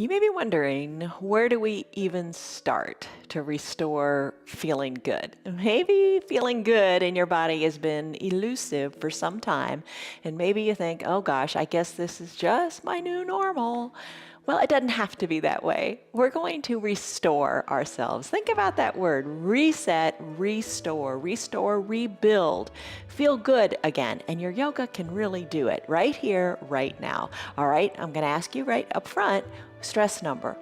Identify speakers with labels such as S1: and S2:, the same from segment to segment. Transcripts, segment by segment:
S1: You may be wondering, where do we even start to restore feeling good? Maybe feeling good in your body has been elusive for some time, and maybe you think, oh gosh, I guess this is just my new normal. Well, it doesn't have to be that way. We're going to restore ourselves. Think about that word: reset, restore, rebuild. Feel good again, and your yoga can really do it right here, right now. All right, I'm going to ask you right up front, stress number.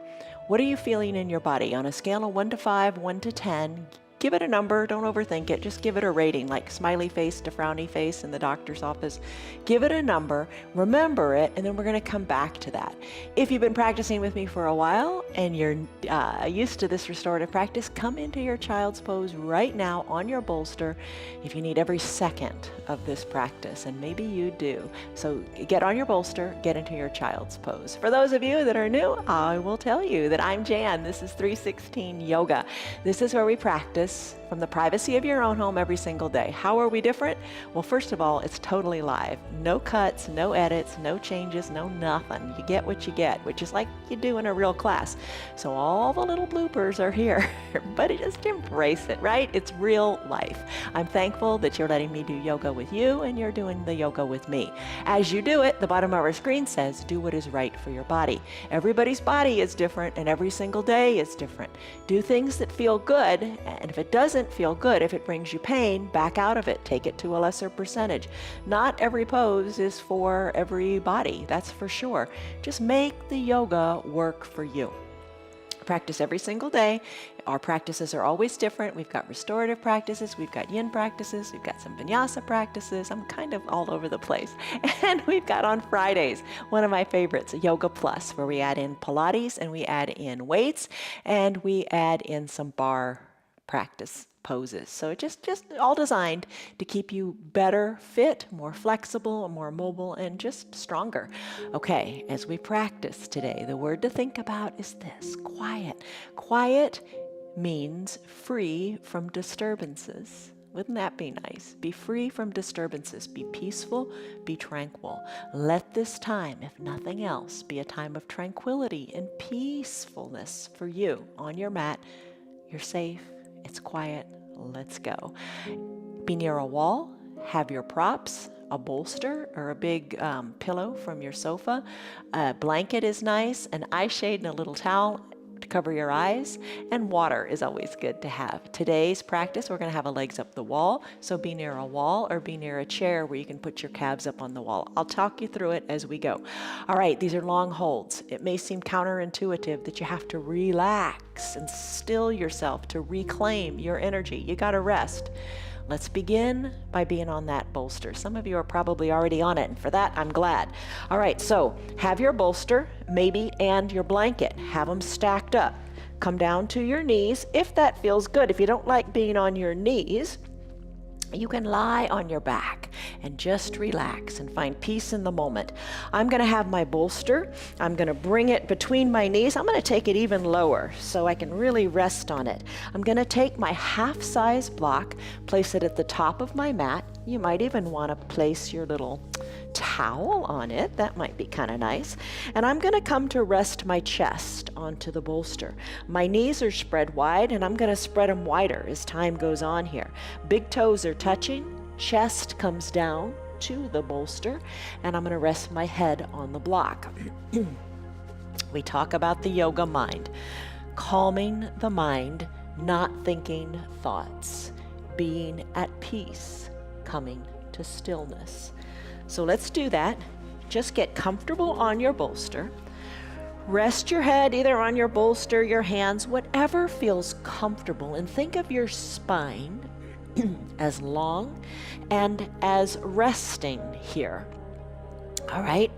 S1: What are you feeling in your body on a scale of 1 to 5, 1 to 10? Give it a number. Don't overthink it. Just give it a rating, like smiley face to frowny face in the doctor's office. Give it a number, remember it, and then we're going to come back to that. If you've been practicing with me for a while and you're used to this restorative practice, come into your child's pose right now on your bolster if you need every second of this practice, and maybe you do. So get on your bolster, get into your child's pose. For those of you that are new, I will tell you that I'm Jan. This is 316 Yoga. This is where we practice from the privacy of your own home every single day. How are we different? Well, first of all, it's totally live. No cuts, no edits, no changes, no nothing. You get what you get, which is like you do in a real class. So all the little bloopers are here, but just embrace it, right? It's real life. I'm thankful that you're letting me do yoga with you and you're doing the yoga with me. As you do it, the bottom of our screen says, do what is right for your body. Everybody's body is different and every single day is different. Do things that feel good, and if it doesn't feel good, if it brings you pain, back out of it. Take it to a lesser percentage. Not every pose is for every body, that's for sure. Just make the yoga work for you. Practice every single day. Our practices are always different. We've got restorative practices, we've got yin practices, we've got some vinyasa practices. I'm kind of all over the place. And we've got on Fridays, one of my favorites, Yoga Plus, where we add in Pilates and we add in weights and we add in some bar practice poses. So just all designed to keep you better fit, more flexible, more mobile, and just stronger. Okay, as we practice today, the word to think about is this: quiet. Quiet means free from disturbances. Wouldn't that be nice? Be free from disturbances. Be peaceful, be tranquil. Let this time, if nothing else, be a time of tranquility and peacefulness for you on your mat. You're safe. It's quiet. Let's go. Be near a wall. Have your props, a bolster or a big pillow from your sofa. A blanket is nice, an eye shade and a little towel to cover your eyes, and water is always good to have. Today's practice, we're going to have a legs up the wall, so be near a wall or be near a chair where you can put your calves up on the wall. I'll talk you through it as we go. All right, these are long holds. It may seem counterintuitive that you have to relax and still yourself to reclaim your energy. You got to rest. Let's begin by being on that bolster. Some of you are probably already on it, and for that, I'm glad. All right, so have your bolster, maybe, and your blanket. Have them stacked up. Come down to your knees, if that feels good. If you don't like being on your knees, you can lie on your back and just relax and find peace in the moment. I'm going to have my bolster. I'm going to bring it between my knees. I'm going to take it even lower so I can really rest on it. I'm going to take my half-size block, place it at the top of my mat. You might even want to place your little towel on it. That might be kind of nice. And I'm going to come to rest my chest onto the bolster. My knees are spread wide, and I'm going to spread them wider as time goes on here. Big toes are touching. Chest comes down to the bolster, and I'm going to rest my head on the block. We talk about the yoga mind. Calming the mind, not thinking thoughts. Being at peace, coming to stillness. So let's do that. Just get comfortable on your bolster. Rest your head either on your bolster, your hands, whatever feels comfortable, and think of your spine as long and as resting here. All right,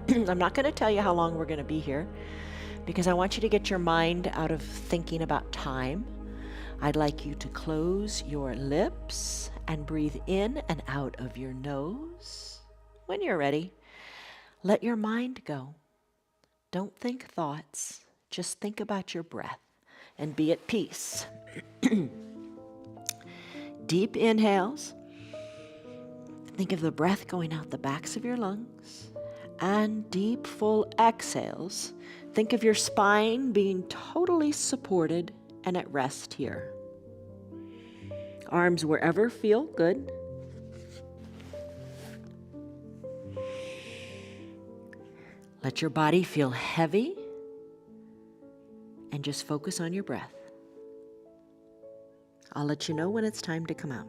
S1: I'm not going to tell you how long we're going to be here because I want you to get your mind out of thinking about time. I'd like you to close your lips and breathe in and out of your nose. When you're ready, let your mind go. Don't think thoughts, just think about your breath and be at peace. Deep inhales. Think of the breath going out the backs of your lungs, and deep, full exhales
S2: Think of your spine being totally supported and at rest here. Arms wherever feel good. Let your body feel heavy and just focus on your breath. I'll let you know when it's time to come out.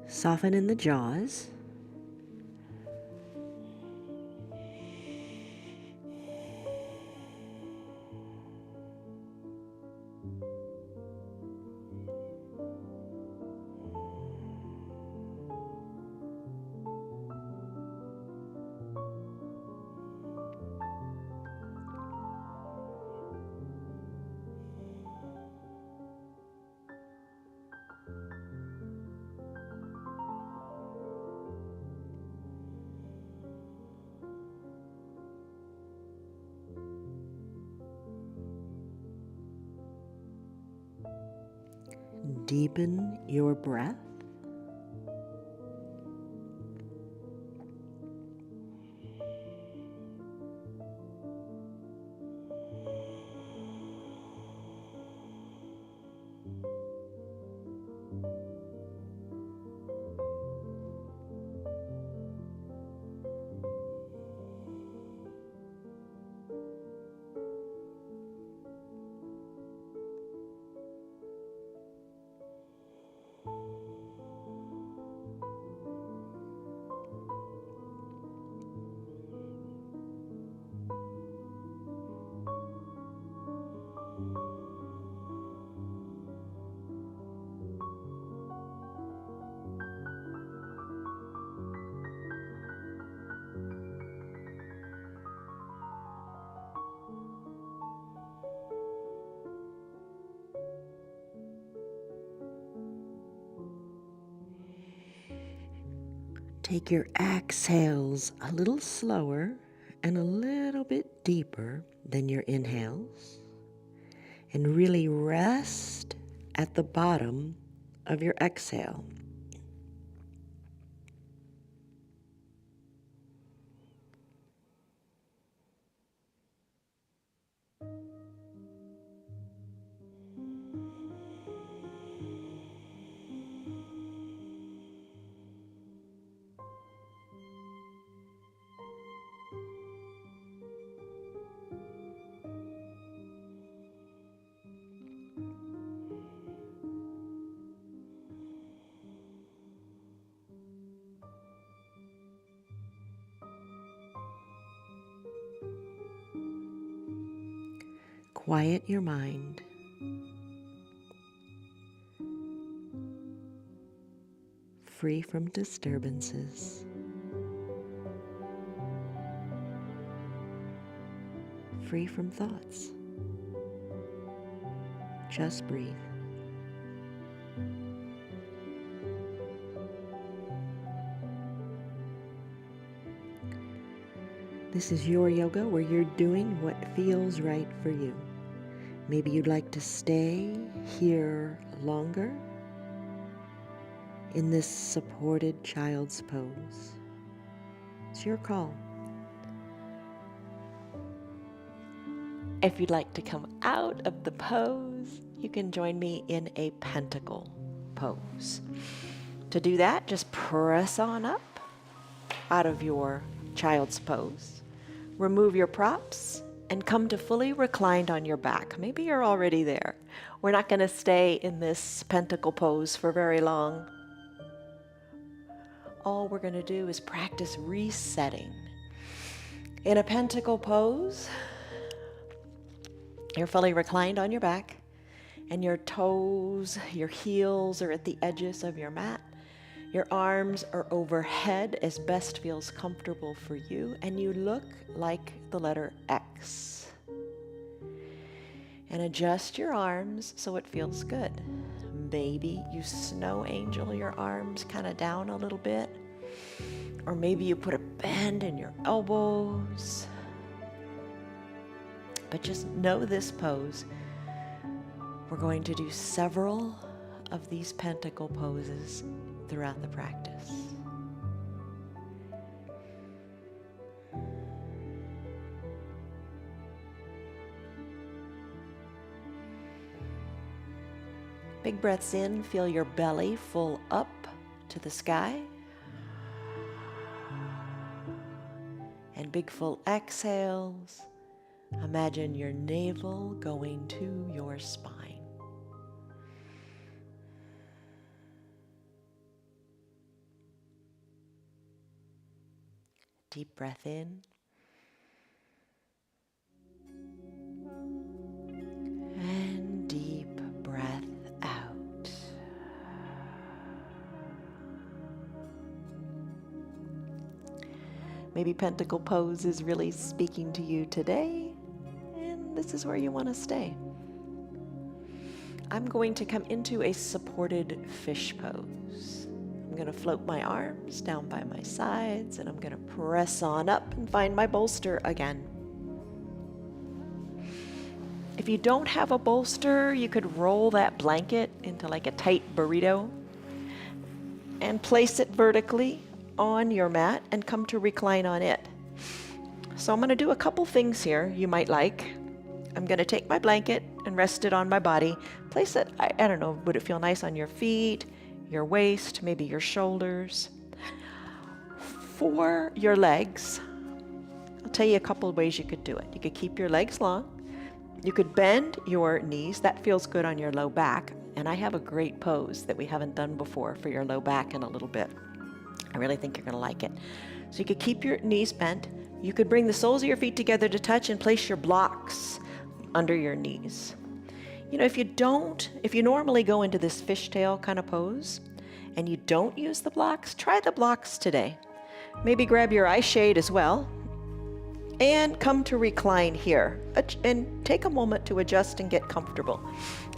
S2: Soften in the jaws. Deepen your breath. Take your exhales a little slower and a little bit deeper than your inhales, and really rest at the bottom of your exhale. Quiet your mind. Free from disturbances. Free from thoughts. Just breathe. This is your yoga where you're doing what feels right for you. Maybe you'd like to stay here longer in this supported child's pose. It's your call.
S1: If you'd like to come out of the pose, you can join me in a pentacle pose. To do that, just press on up out of your child's pose. Remove your props and come to fully reclined on your back. Maybe you're already there. We're not going to stay in this pentacle pose for very long. All we're going to do is practice resetting. In a pentacle pose, you're fully reclined on your back, and your toes, your heels are at the edges of your mat. Your arms are overhead as best feels comfortable for you, and you look like the letter X. And adjust your arms so it feels good. Maybe you snow angel your arms kind of down a little bit. Or maybe you put a bend in your elbows. But just know this pose. We're going to do several of these pentacle poses throughout the practice. Big breaths in, feel your belly full up to the sky. And big full exhales. Imagine your navel going to your spine. Deep breath in. And deep breath out. Maybe pentacle pose is really speaking to you today, and this is where you want to stay. I'm going to come into a supported fish pose. I'm going to float my arms down by my sides, and I'm going to press on up and find my bolster again. If you don't have a bolster, you could roll that blanket into like a tight burrito and place it vertically on your mat and come to recline on it. So I'm going to do a couple things here you might like. I'm going to take my blanket and rest it on my body. Place it, I don't know, would it feel nice on your feet, your waist, maybe your shoulders? For your legs, I'll tell you a couple of ways you could do it. You could keep your legs long. You could bend your knees. That feels good on your low back. And I have a great pose that we haven't done before for your low back in a little bit. I really think you're going to like it. So you could keep your knees bent. You could bring the soles of your feet together to touch and place your blocks under your knees. You know, if you normally go into this fishtail kind of pose and you don't use the blocks, try the blocks today. Maybe grab your eye shade as well and come to recline here and take a moment to adjust and get comfortable.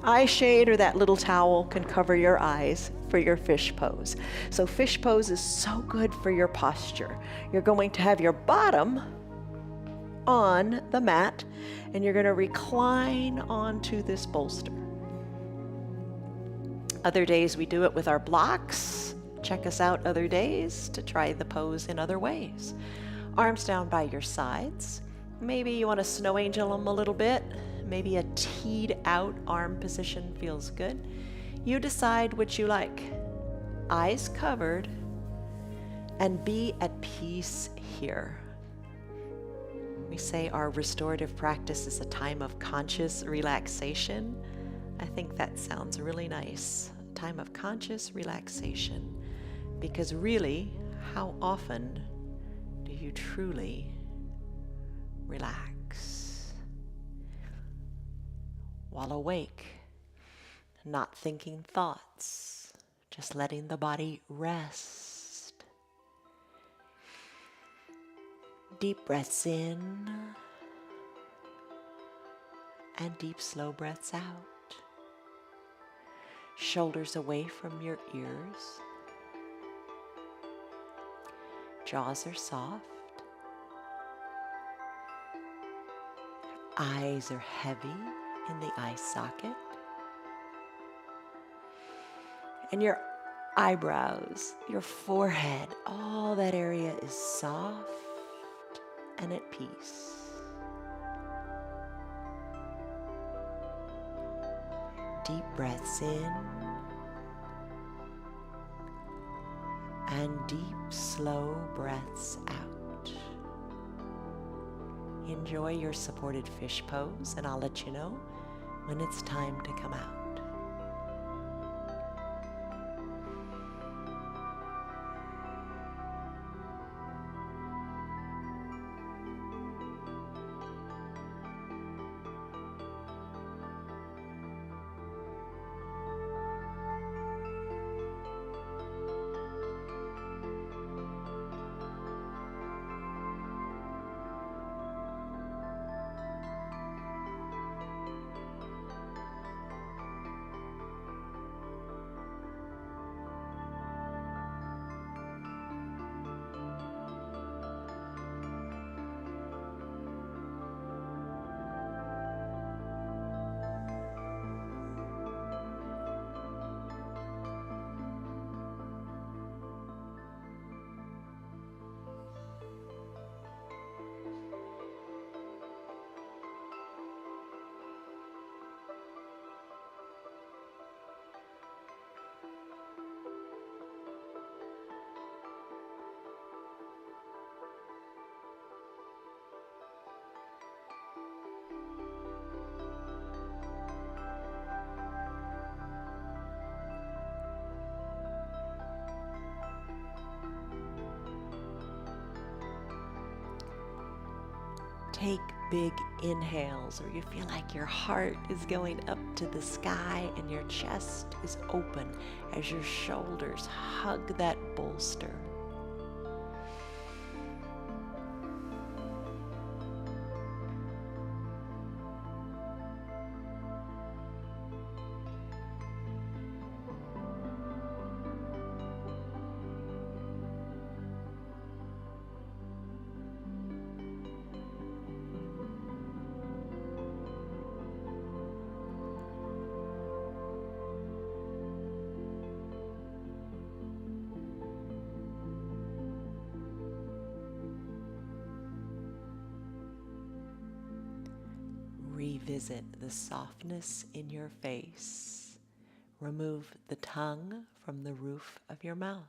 S1: Eye shade or that little towel can cover your eyes for your fish pose. So fish pose is so good for your posture. You're going to have your bottom on the mat and you're going to recline onto this bolster. Other days we do it with our blocks. Check us out other days to try the pose in other ways. Arms down by your sides. Maybe you want to snow angel them a little bit. Maybe a teed out arm position feels good. You decide what you like. Eyes covered and be at peace here. We say our restorative practice is a time of conscious relaxation. I think that sounds really nice. A time of conscious relaxation. Because really, how often do you truly relax? While awake, not thinking thoughts, just letting the body rest. Deep breaths in and deep slow breaths out. Shoulders away from your ears. Jaws are soft. Eyes are heavy in the eye socket. And your eyebrows, your forehead, all that area is soft and at peace. Deep breaths in and deep, slow breaths out. Enjoy your supported fish pose, and I'll let you know when it's time to come out. Take big inhales where you feel like your heart is going up to the sky and your chest is open as your shoulders hug that bolster. Revisit the softness in your face. Remove the tongue from the roof of your mouth.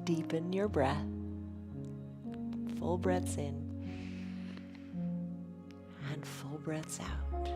S1: Deepen your breath. Full breaths in and full breaths out.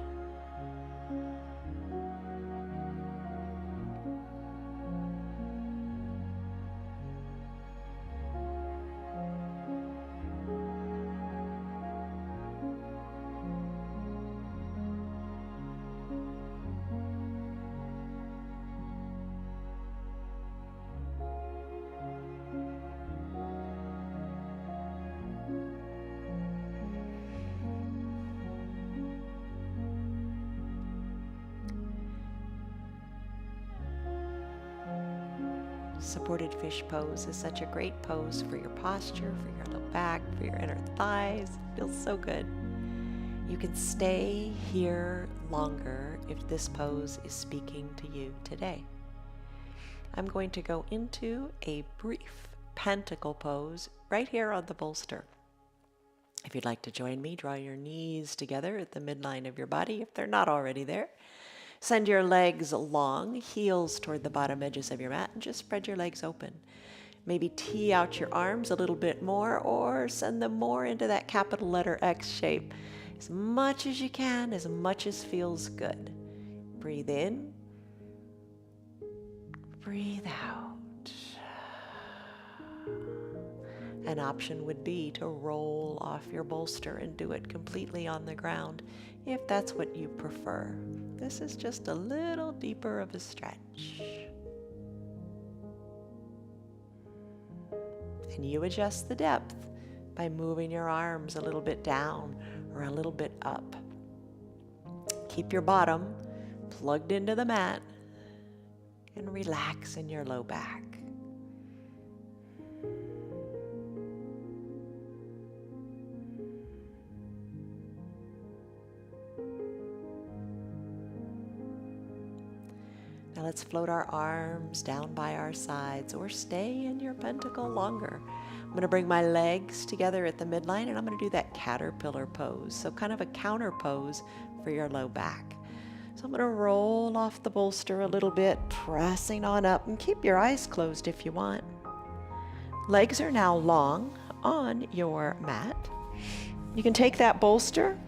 S1: Supported fish pose is such a great pose for your posture, for your low back, for your inner thighs. It feels so good. You can stay here longer if this pose is speaking to you today. I'm going to go into a brief pentacle pose right here on the bolster. If you'd like to join me, draw your knees together at the midline of your body if they're not already there. Send your legs long, heels toward the bottom edges of your mat, and just spread your legs open. Maybe tee out your arms a little bit more or send them more into that capital letter X shape. As much as you can, as much as feels good. Breathe in. Breathe out. An option would be to roll off your bolster and do it completely on the ground if that's what you prefer. This is just a little deeper of a stretch. And you adjust the depth by moving your arms a little bit down or a little bit up. Keep your bottom plugged into the mat and relax in your low back. Now let's float our arms down by our sides or stay in your pentacle longer. I'm going to bring my legs together at the midline and I'm going to do that caterpillar pose. So kind of a counter pose for your low back. So I'm going to roll off the bolster a little bit, pressing on up, and keep your eyes closed if you want. Legs are now long on your mat. You can take that bolster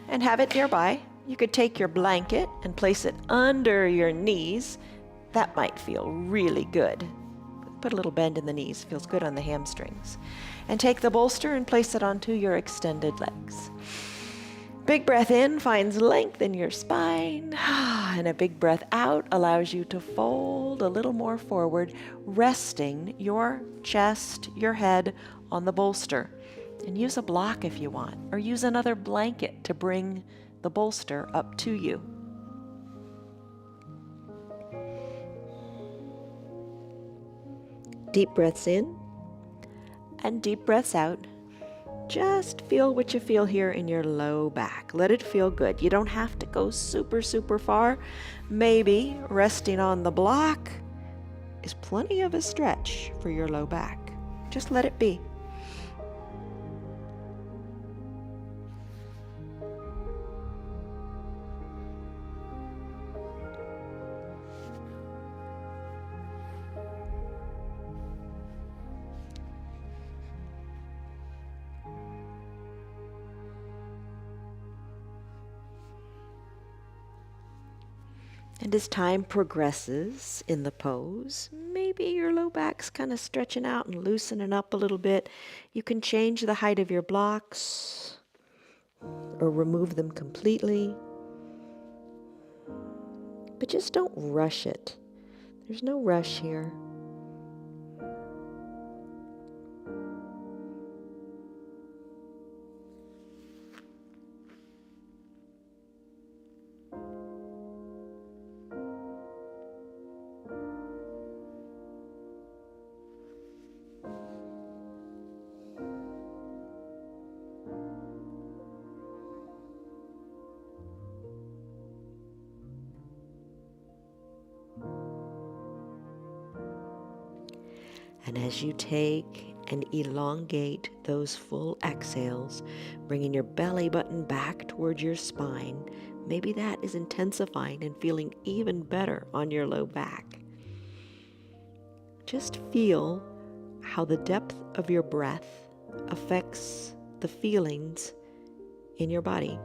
S1: and have it nearby. You could take your blanket and place it under your knees. That might feel really good. Put a little bend in the knees, feels good on the hamstrings. And take the bolster and place it onto your extended legs. Big breath in finds length in your spine, and a big breath out allows you to fold a little more forward, resting your chest, your head on the bolster. And use a block if you want, or use another blanket to bring the bolster up to you. Deep breaths in and deep breaths out. Just feel what you feel here in your low back. Let it feel good. You don't have to go super, super far. Maybe resting on the block is plenty of a stretch for your low back. Just let it be. And as time progresses in the pose, maybe your low back's kind of stretching out and loosening up a little bit. You can change the height of your blocks or remove them completely. But just don't rush it. There's no rush here. And as you take and elongate those full exhales, bringing your belly button back towards your spine, maybe that is intensifying and feeling even better on your low back. Just feel how the depth of your breath affects the feelings in your body.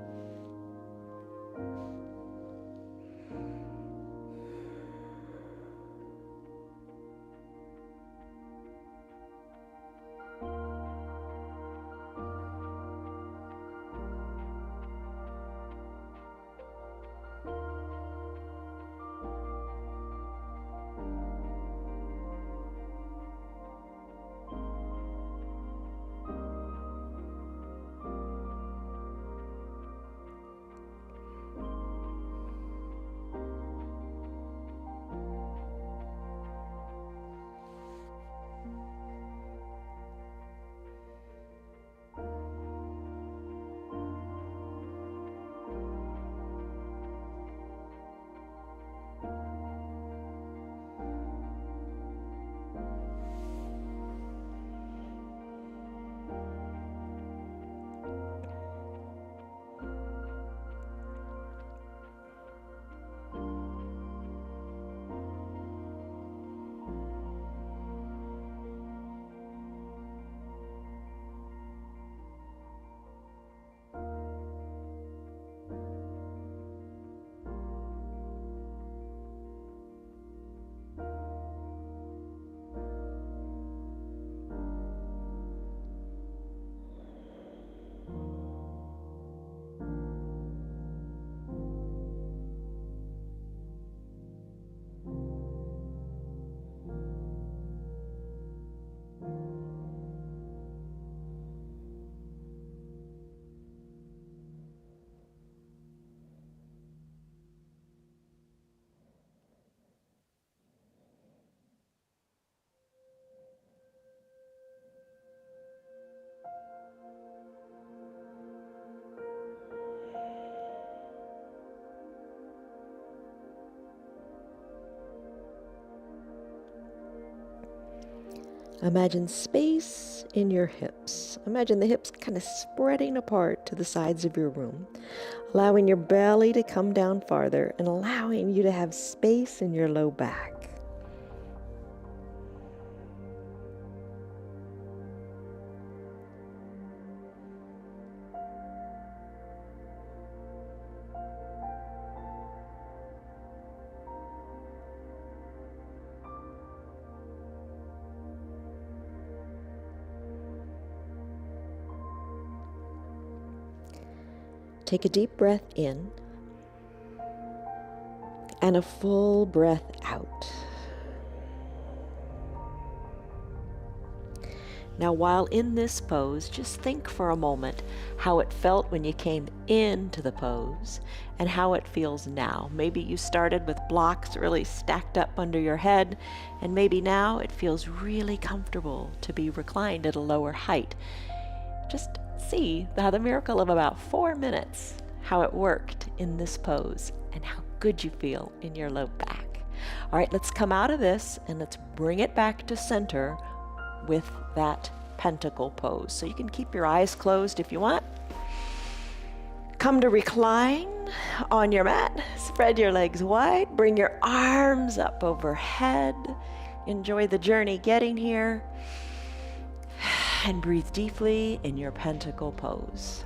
S2: Imagine space in your hips. Imagine the hips kind of spreading apart to the sides of your room, allowing your belly to come down farther and allowing you to have space in your low back. Take a deep breath in and a full breath out. Now, while in this pose, just think for a moment how it felt when you came into the pose and how it feels now. Maybe you started with blocks really stacked up under your head, and maybe now it feels really comfortable to be reclined at a lower height. Just see how the miracle of about 4 minutes, how it worked in this pose and how good you feel in your low back. All right, let's come out of this and let's bring it back to center with that pentacle pose. So you can keep your eyes closed if you want. Come to recline on your mat. Spread your legs wide. Bring your arms up overhead. Enjoy the journey getting here. And breathe deeply in your pentacle pose.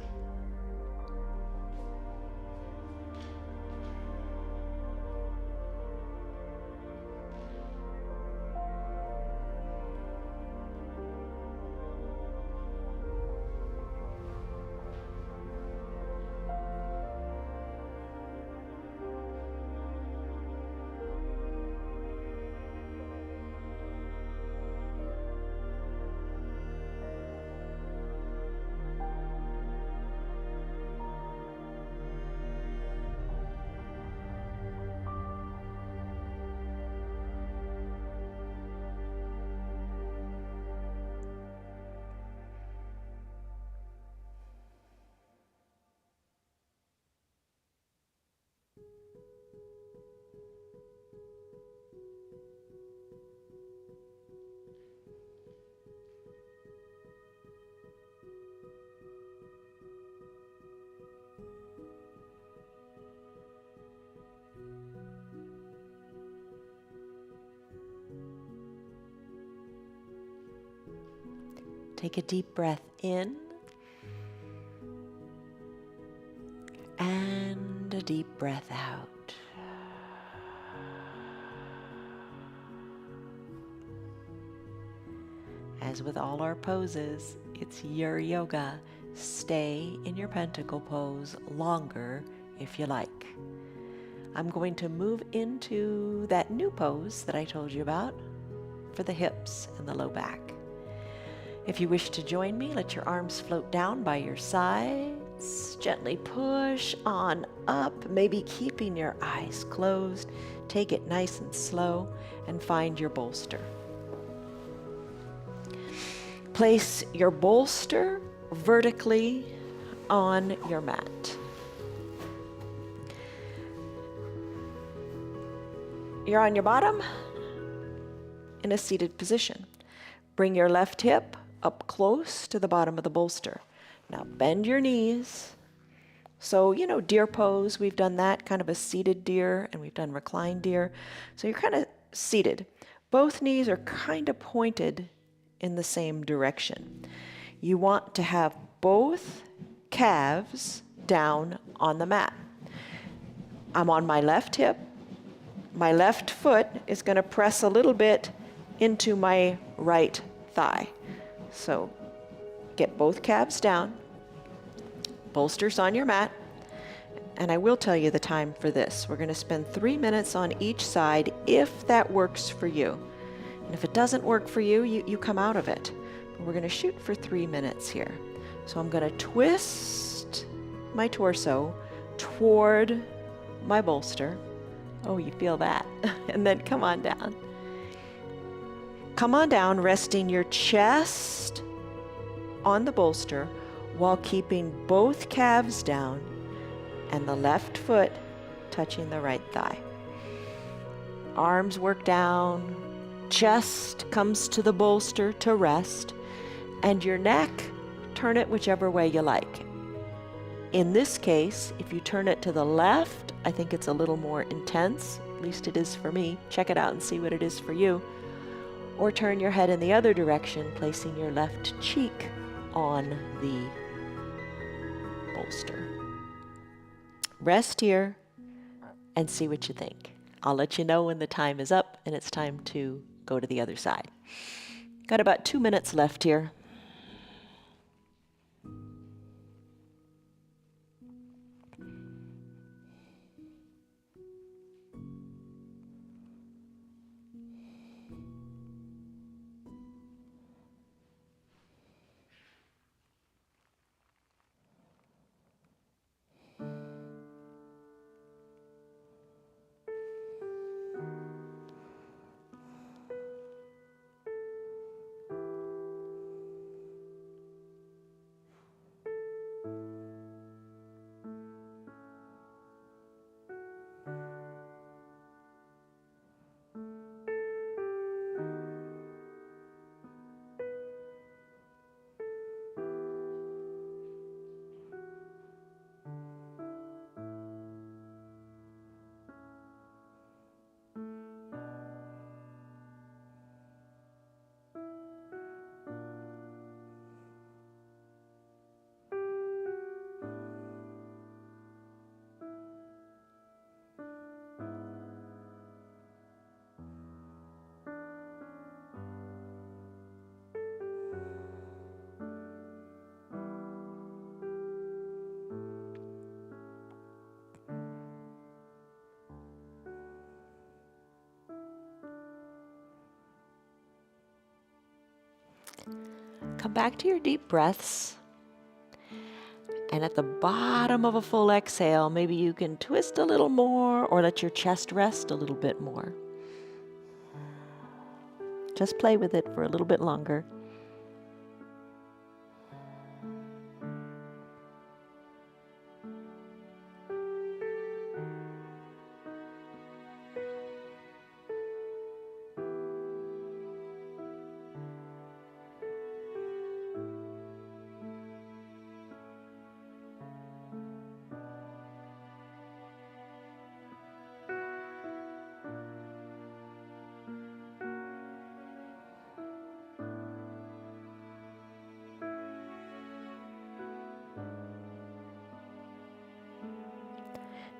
S2: Take a deep breath in and a deep breath out. As with all our poses, it's your yoga. Stay in your pentacle pose longer if you like. I'm going to move into that new pose that I told you about for the hips and the low back. If you wish to join me, let your arms float down by your sides. Gently push on up, maybe keeping your eyes closed. Take it nice and slow and find your bolster. Place your bolster vertically on your mat. You're on your bottom in a seated position. Bring your left hip up close to the bottom of the bolster. Now bend your knees. So, deer pose, we've done that, kind of a seated deer, and we've done reclined deer. So you're kind of seated. Both knees are kind of pointed in the same direction. You want to have both calves down on the mat. I'm on my left hip. My left foot is going to press a little bit into my right thigh. So get both calves down, bolsters on your mat, and I will tell you the time for this. We're going to spend 3 minutes on each side if that works for you. And if it doesn't work for you, you come out of it. But we're going to shoot for 3 minutes here. So I'm going to twist my torso toward my bolster. Oh, you feel that. And then come on down. Come on down, resting your chest on the bolster while keeping both calves down and the left foot touching the right thigh. Arms work down
S1: chest comes to the bolster to rest, and your neck, turn it whichever way you like. In this case, if you turn it to the left, I think it's a little more intense, at least it is for me. Check it out and see what it is for you. Or turn your head in the other direction, placing your left cheek on the bolster. Rest here and see what you think. I'll let you know when the time is up and it's time to go to the other side. Got about 2 minutes left here. Come back to your deep breaths. And at the bottom of a full exhale, maybe you can twist a little more or let your chest rest a little bit more. Just play with it for a little bit longer.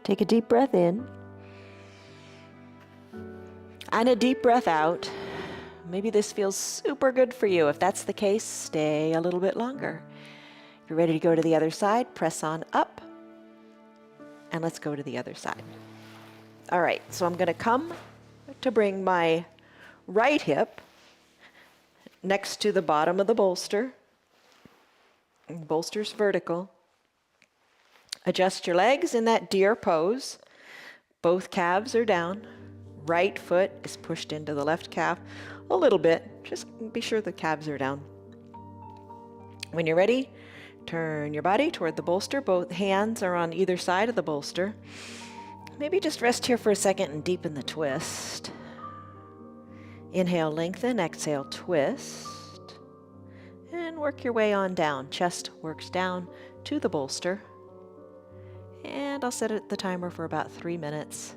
S1: Take a deep breath in and a deep breath out. Maybe this feels super good for you. If that's the case, stay a little bit longer. If you're ready to go to the other side, press on up, and let's go to the other side. All right, so I'm going to come to bring my right hip next to the bottom of the bolster. Bolster's vertical. Adjust your legs in that deer pose. Both calves are down. Right foot is pushed into the left calf a little bit. Just be sure the calves are down. When you're ready, turn your body toward the bolster. Both hands are on either side of the bolster. Maybe just rest here for a second and deepen the twist. Inhale, lengthen. Exhale, twist. And work your way on down. Chest works down to the bolster. And I'll set the timer for about 3 minutes.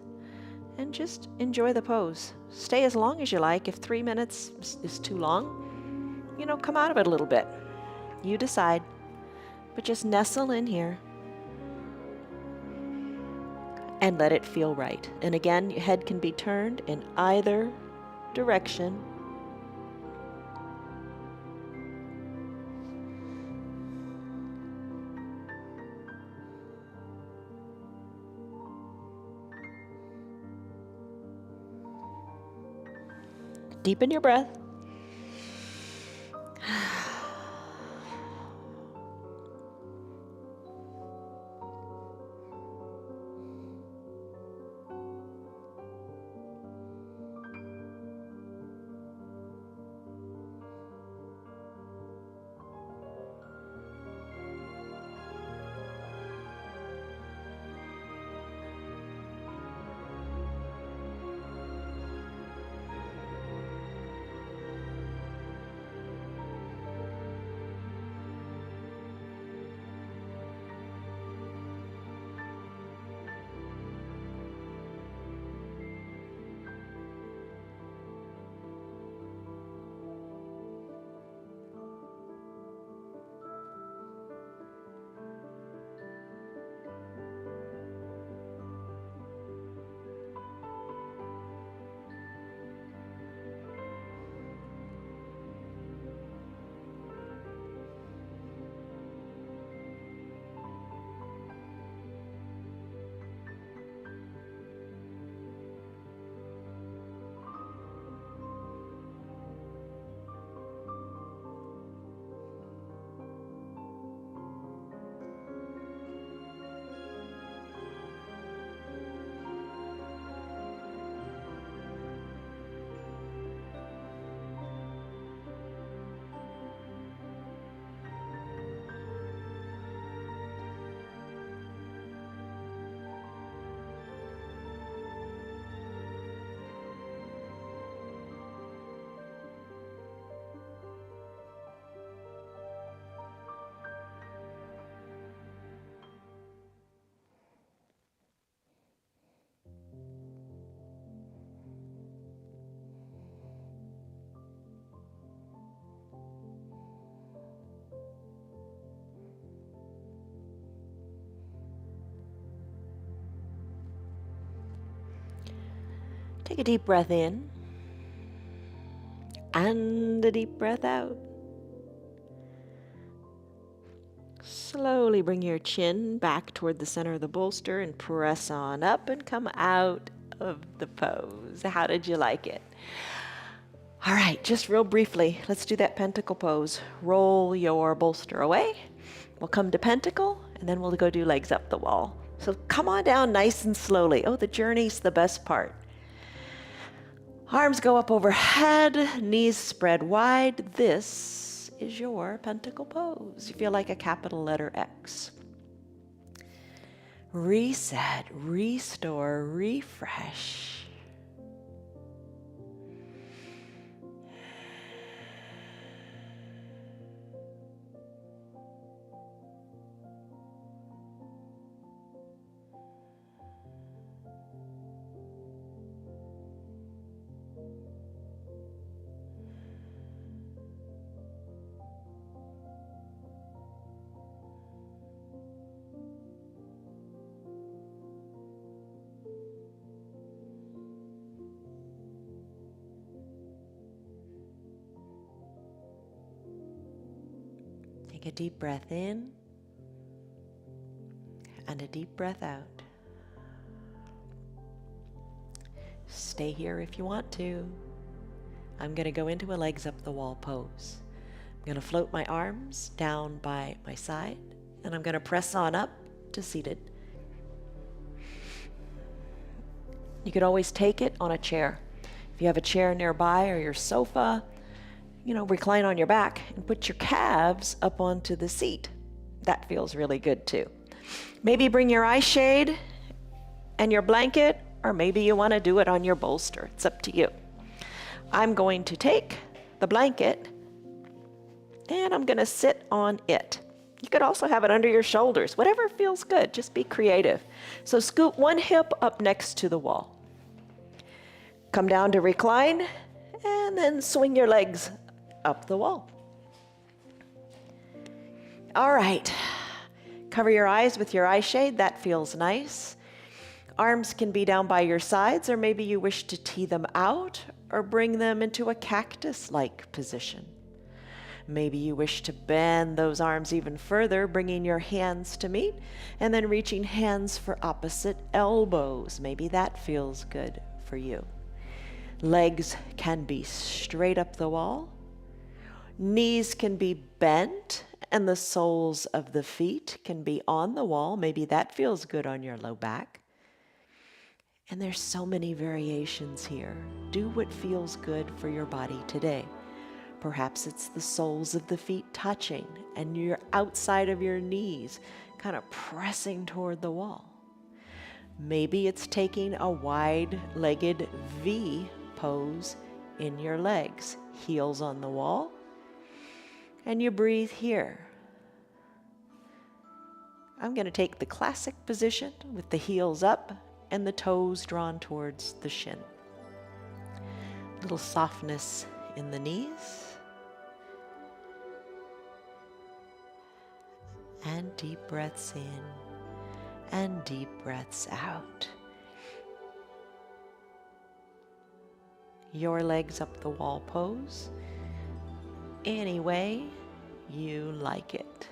S1: And just enjoy the pose. Stay as long as you like. If 3 minutes is too long, come out of it a little bit. You decide. But just nestle in here. And let it feel right. And again, your head can be turned in either direction. Deepen your breath. Take a deep breath in and a deep breath out. Slowly bring your chin back toward the center of the bolster and press on up and come out of the pose. How did you like it? All right, just real briefly, let's do that pentacle pose. Roll your bolster away. We'll come to pentacle, and then we'll go do legs up the wall. So come on down nice and slowly. Oh, the journey's the best part. Arms go up overhead, knees spread wide. This is your pentacle pose. You feel like a capital letter X. Reset, restore, refresh. Take a deep breath in and a deep breath out. Stay here if you want to. I'm going to go into a legs up the wall pose. I'm going to float my arms down by my side, and I'm going to press on up to seated. You could always take it on a chair. If you have a chair nearby or your sofa, recline on your back and put your calves up onto the seat. That feels really good too. Maybe bring your eye shade and your blanket, or maybe you want to do it on your bolster. It's up to you. I'm going to take the blanket and I'm going to sit on it. You could also have it under your shoulders, whatever feels good. Just be creative. So scoot one hip up next to the wall. Come down to recline and then swing your legs up the wall. All right. Cover your eyes with your eye shade. That feels nice. Arms can be down by your sides, or maybe you wish to tee them out or bring them into a cactus-like position. Maybe you wish to bend those arms even further, bringing your hands to meet and then reaching hands for opposite elbows. Maybe that feels good for you. Legs can be straight up the wall. Knees can be bent and the soles of the feet can be on the wall. Maybe that feels good on your low back. And there's so many variations here. Do what feels good for your body today. Perhaps it's the soles of the feet touching and your outside of your knees kind of pressing toward the wall. Maybe it's taking a wide-legged V pose in your legs, heels on the wall, and you breathe here. I'm going to take the classic position with the heels up and the toes drawn towards the shin. Little softness in the knees. And deep breaths in and deep breaths out. Your legs up the wall pose any way you like it.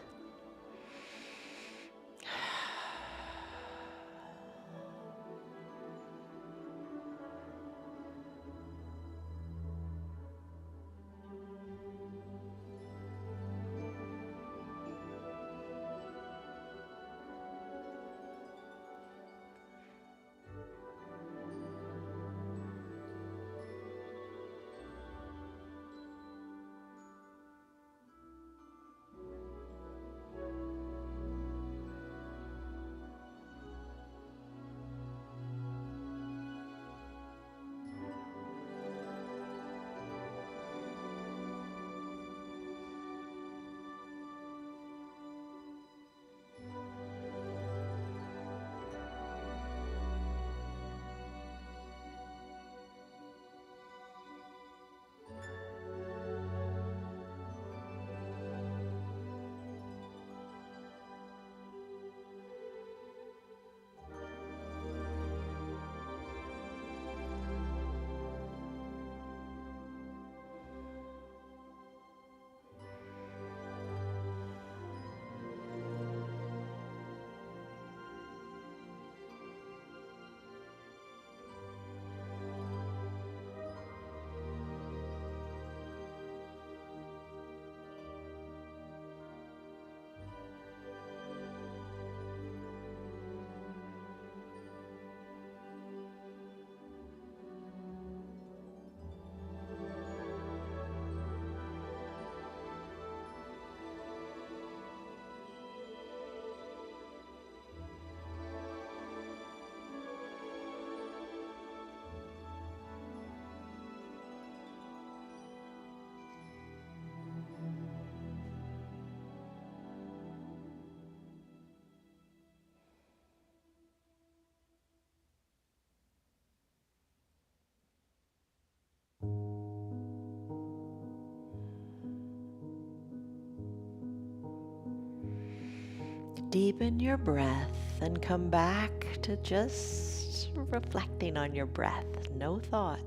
S1: Deepen your breath and come back to just reflecting on your breath. No thoughts.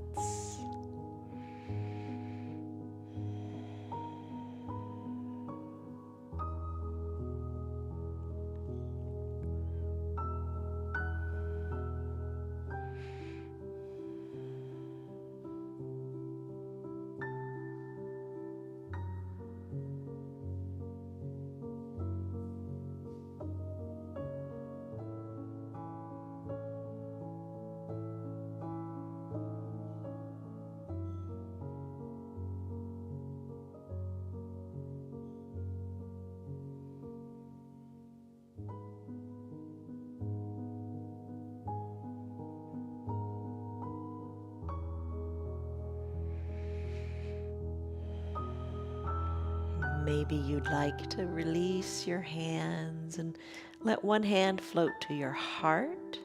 S1: Maybe you'd like to release your hands and let one hand float to your heart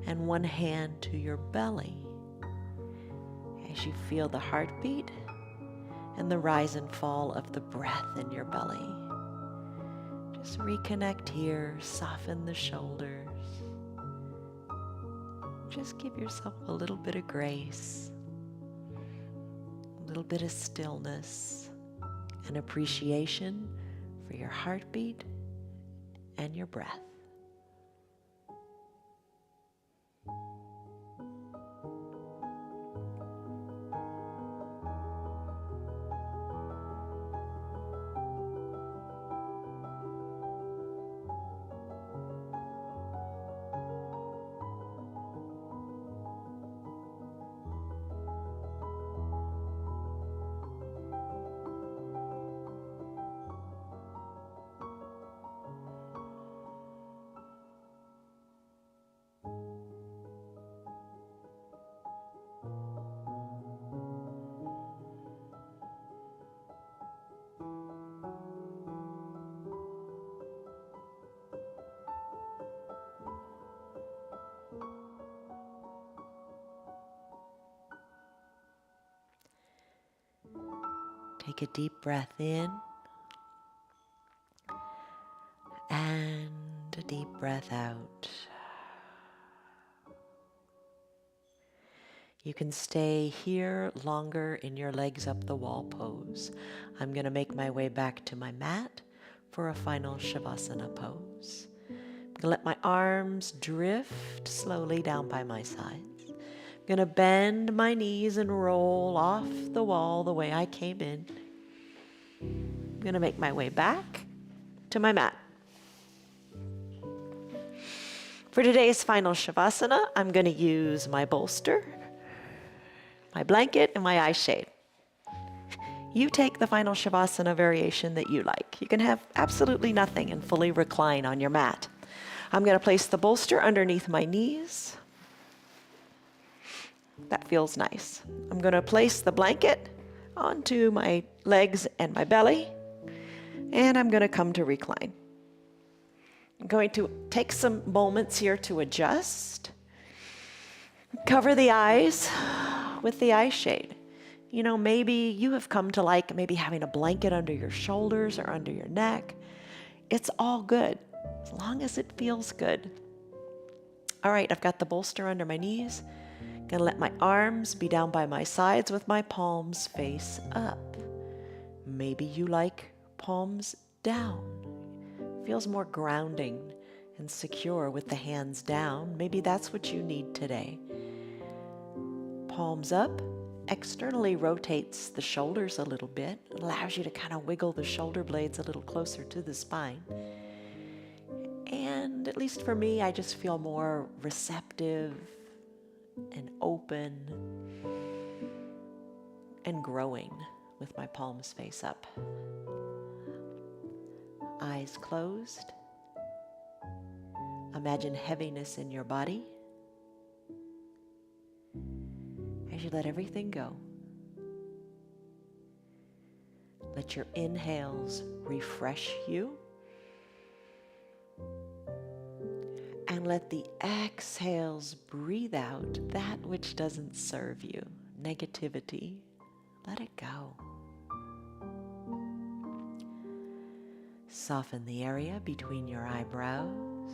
S1: and one hand to your belly as you feel the heartbeat and the rise and fall of the breath in your belly. Just reconnect here, soften the shoulders. Just give yourself a little bit of grace, a little bit of stillness and appreciation for your heartbeat and your breath. Take a deep breath in and a deep breath out. You can stay here longer in your legs up the wall pose. I'm going to make my way back to my mat for a final Shavasana pose. I'm going to let my arms drift slowly down by my sides. I'm going to bend my knees and roll off the wall the way I came in. I'm going to make my way back to my mat. For today's final Shavasana, I'm going to use my bolster, my blanket, and my eye shade. You take the final Shavasana variation that you like. You can have absolutely nothing and fully recline on your mat. I'm going to place the bolster underneath my knees. That feels nice. I'm going to place the blanket onto my legs and my belly, and I'm going to come to recline. I'm going to take some moments here to adjust. Cover the eyes with the eye shade. You know, maybe you have come to like maybe having a blanket under your shoulders or under your neck. It's all good, as long as it feels good. All right, I've got the bolster under my knees. Gonna let my arms be down by my sides with my palms face up. Maybe you like palms down. Feels more grounding and secure with the hands down. Maybe that's what you need today. Palms up externally rotates the shoulders a little bit. It allows you to kind of wiggle the shoulder blades a little closer to the spine. And at least for me, I just feel more receptive and open and growing with my palms face up. Eyes closed. Imagine heaviness in your body as you let everything go. Let your inhales refresh you, and let the exhales breathe out that which doesn't serve you. Negativity, let it go. Soften the area between your eyebrows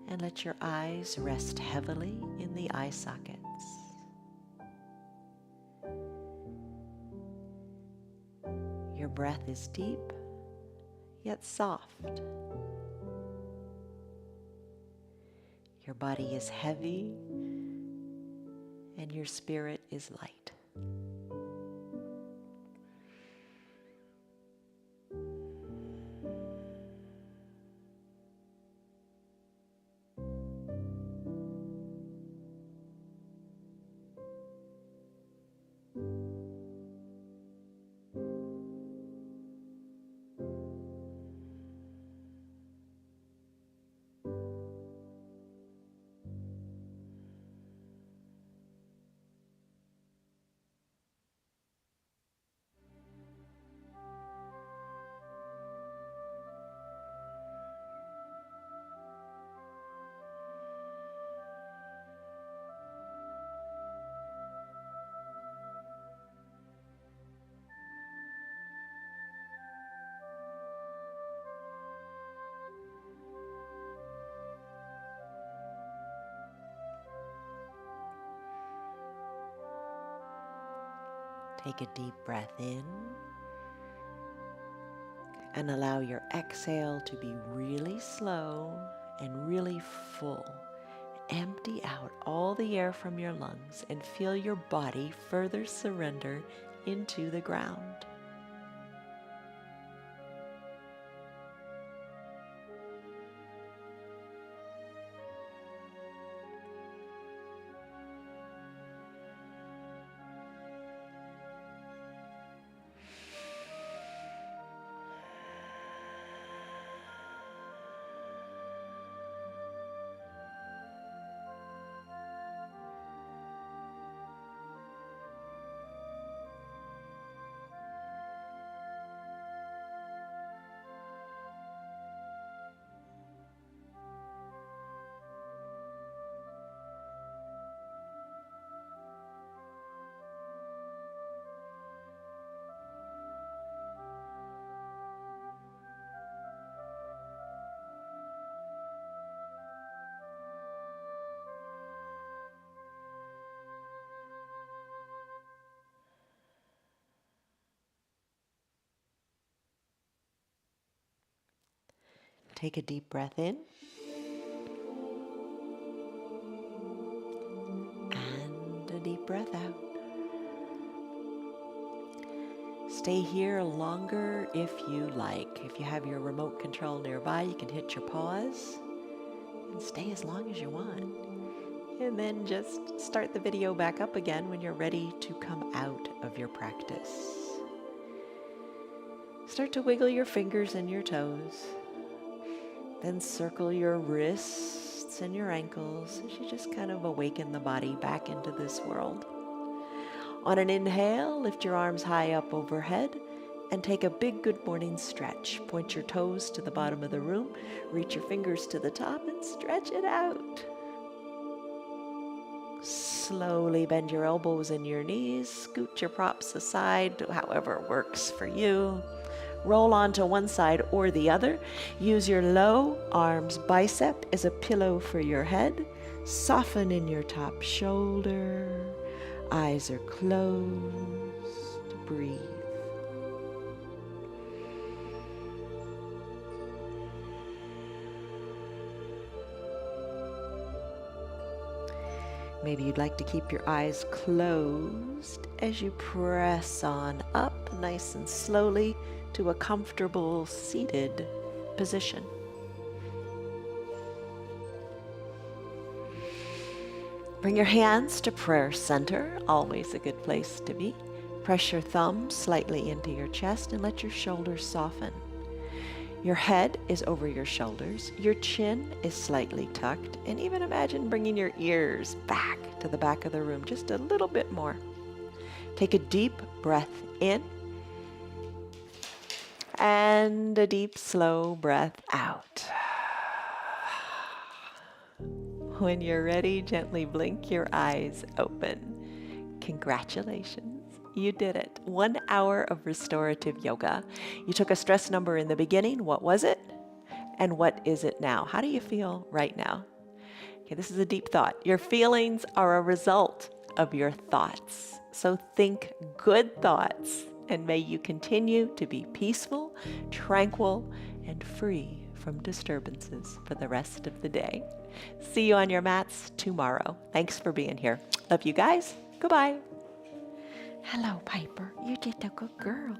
S1: and let your eyes rest heavily in the eye sockets. Your breath is deep, yet soft. Your body is heavy, and your spirit is light. Take a deep breath in and allow your exhale to be really slow and really full. Empty out all the air from your lungs and feel your body further surrender into the ground. Take a deep breath in and a deep breath out. Stay here longer if you like. If you have your remote control nearby, you can hit your pause and stay as long as you want. And then just start the video back up again when you're ready to come out of your practice. Start to wiggle your fingers and your toes. Then circle your wrists and your ankles as you just kind of awaken the body back into this world. On an inhale, lift your arms high up overhead and take a big good morning stretch. Point your toes to the bottom of the room, reach your fingers to the top and stretch it out. Slowly bend your elbows and your knees, scoot your props aside, however works for you. Roll onto one side or the other. Use your low arms bicep as a pillow for your head. Soften in your top shoulder. Eyes are closed. Breathe. Maybe you'd like to keep your eyes closed as you press on up nice and slowly to a comfortable seated position. Bring your hands to prayer center, always a good place to be. Press your thumbs slightly into your chest and let your shoulders soften. Your head is over your shoulders, your chin is slightly tucked, and even imagine bringing your ears back to the back of the room just a little bit more. Take a deep breath in and a deep, slow breath out. When you're ready, gently blink your eyes open. Congratulations, You did it. 1 hour of restorative yoga. You took a stress number in the beginning. What was it? And what is it now? How do you feel right now? Okay, this is a deep thought. Your feelings are a result of your thoughts. So think good thoughts, and may you continue to be peaceful, tranquil, and free from disturbances for the rest of the day. See you on your mats tomorrow. Thanks for being here. Love you guys. Goodbye.
S2: Hello, Piper. You did a good girl.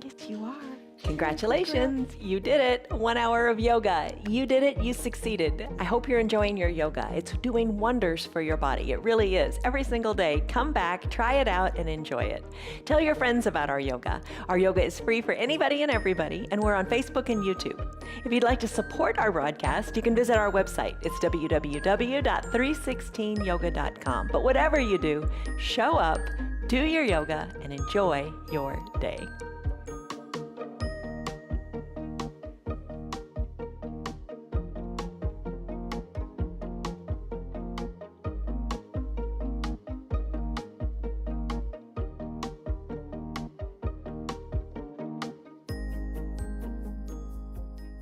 S2: Yes, you are.
S1: Congratulations, you did it. 1 hour of yoga. You did it, you succeeded. I hope you're enjoying your yoga. It's doing wonders for your body. It really is. Every single day, come back, try it out, and enjoy it. Tell your friends about our yoga. Our yoga is free for anybody and everybody, and we're on Facebook and YouTube. If you'd like to support our broadcast, you can visit our website. It's www.316yoga.com. But whatever you do, show up, do your yoga, and enjoy your day.